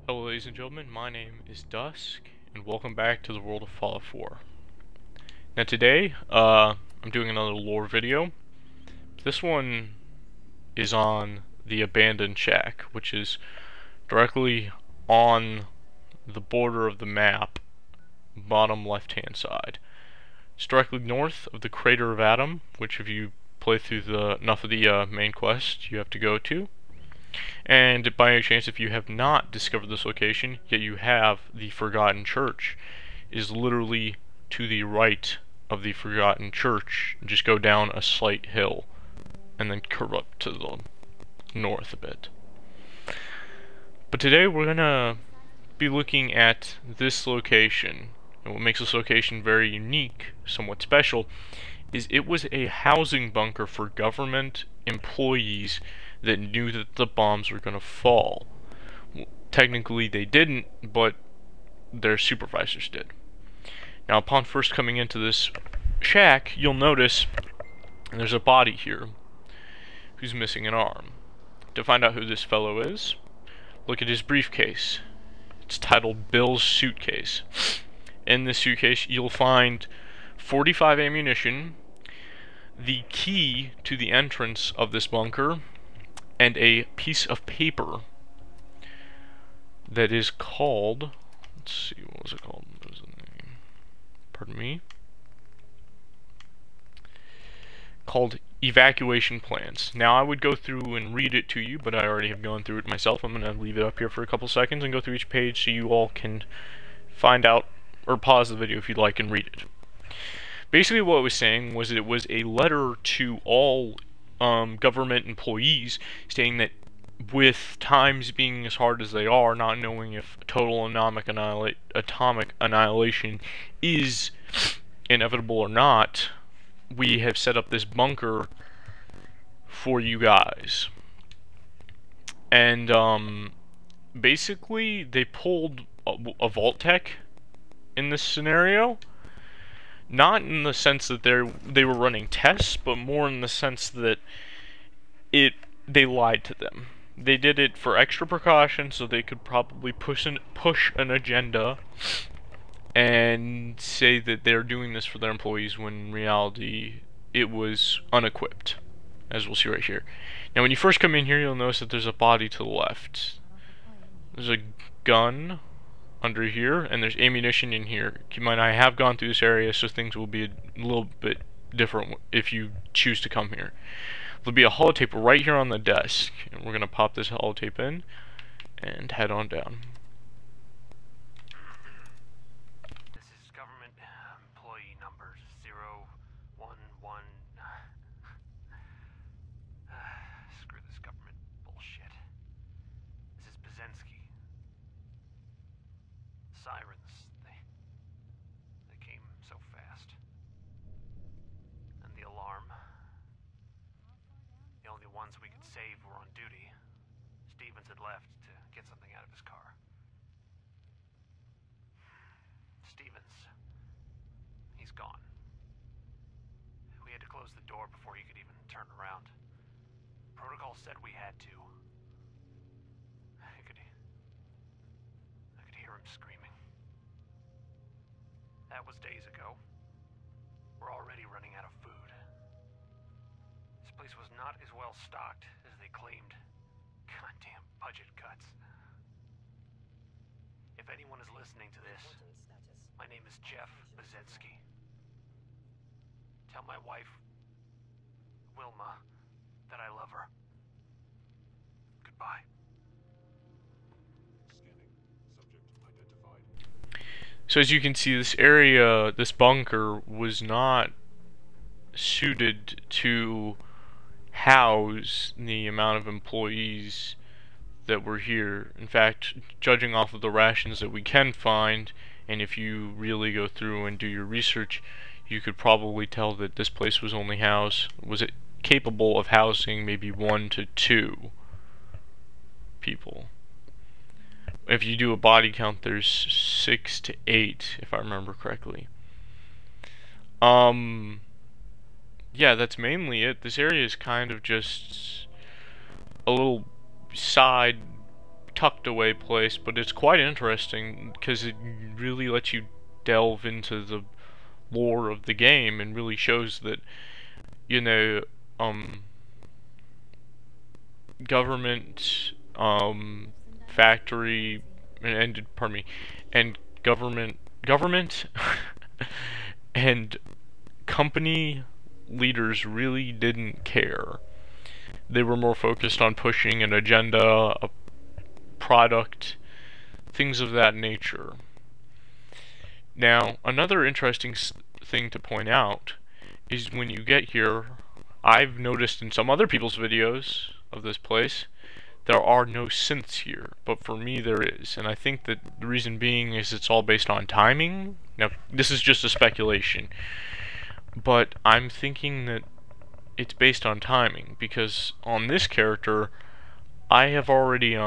Hello ladies and gentlemen, my name is Dusk, and welcome back to the world of Fallout 4. Now today, I'm doing another lore video. This one is on the abandoned shack, which is directly on the border of the map, bottom left-hand side. It's directly north of the Crater of Adam, which if you play through enough of the main quest, you have to go to. And by any chance, if you have not discovered this location, yet you have the Forgotten Church, is literally to the right of the Forgotten Church. Just go down a slight hill, and then curve up to the north a bit. But today we're gonna be looking at this location, and what makes this location very unique, somewhat special, is it was a housing bunker for government employees that knew that the bombs were going to fall. Technically they didn't, but their supervisors did. Now upon first coming into this shack, you'll notice there's a body here who's missing an arm. To find out who this fellow is, look at his briefcase. It's titled Bill's Suitcase. In this suitcase you'll find 45 ammunition, the key to the entrance of this bunker, and a piece of paper that is called, let's see, what was it called? What was the name? Pardon me. Called Evacuation Plans. Now I would go through and read it to you, but I already have gone through it myself. I'm going to leave it up here for a couple seconds and go through each page so you all can find out, or pause the video if you'd like and read it. Basically what it was saying was it was a letter to all government employees stating that with times being as hard as they are, not knowing if total atomic annihilation is inevitable or not, we have set up this bunker for you guys. And basically they pulled a Vault-Tec in this scenario. Not in the sense that they were running tests, but more in the sense that they lied to them. They did it for extra precaution, so they could probably push an agenda and say that they're doing this for their employees, when in reality it was unequipped, as we'll see right here. Now when you first come in here, you'll notice that there's a body to the left. There's a gun under here, and there's ammunition in here. Keep in mind, I have gone through this area, so things will be a little bit different if you choose to come here. There'll be a holotape right here on the desk, and we're going to pop this holotape in and head on down. This is government employee number 011. Screw this government bullshit. This is Bazensky. Sirens, they came so fast. And the alarm. The only ones we could save were on duty. Stevens had left to get something out of his car. Stevens, he's gone. We had to close the door before he could even turn around. Protocol said we had to. I could hear him screaming. That was days ago. We're already running out of food. This place was not as well stocked as they claimed. Goddamn budget cuts. If anyone is listening to this, my name is Jeff Bazensky. Tell my wife, Wilma, that I love her. Goodbye. So as you can see, this area, this bunker, was not suited to house the amount of employees that were here. In fact, judging off of the rations that we can find, and if you really go through and do your research, you could probably tell that this place was it capable of housing maybe 1 to 2 people. If you do a body count, there's 6 to 8, if I remember correctly. Yeah, that's mainly it. This area is kind of just a little side tucked away place, but it's quite interesting because it really lets you delve into the lore of the game and really shows that, you know, government, factory, and pardon me, and government and company leaders really didn't care. They were more focused on pushing an agenda, a product, things of that nature. Now, another interesting thing to point out is when you get here, I've noticed in some other people's videos of this place, there are no synths here, but for me there is, and I think that the reason being is it's all based on timing. Now, this is just a speculation, but I'm thinking that it's based on timing, because on this character, I have already,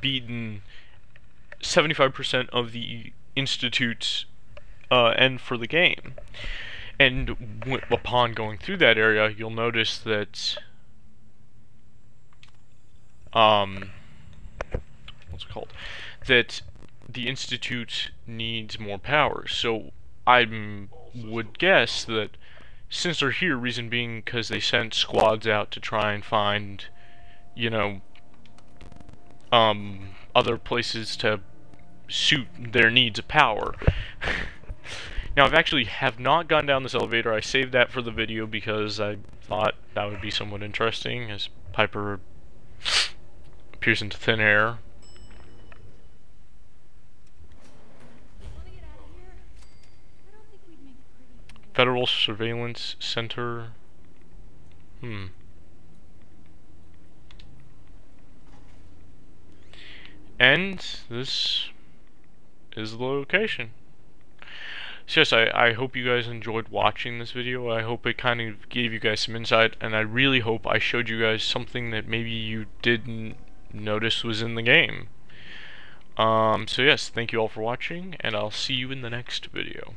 beaten 75% of the Institute's end for the game. And upon going through that area, you'll notice that, what's it called? That the Institute needs more power. So I would guess that since they're here, reason being because they sent squads out to try and find, you know, other places to suit their needs of power. Now, I've actually have not gone down this elevator. I saved that for the video because I thought that would be somewhat interesting as Piper appears into thin air. Federal Surveillance Center. And this is the location. So yes, I hope you guys enjoyed watching this video. I hope it kind of gave you guys some insight, and I really hope I showed you guys something that maybe you didn't notice was in the game. So yes, thank you all for watching, and I'll see you in the next video.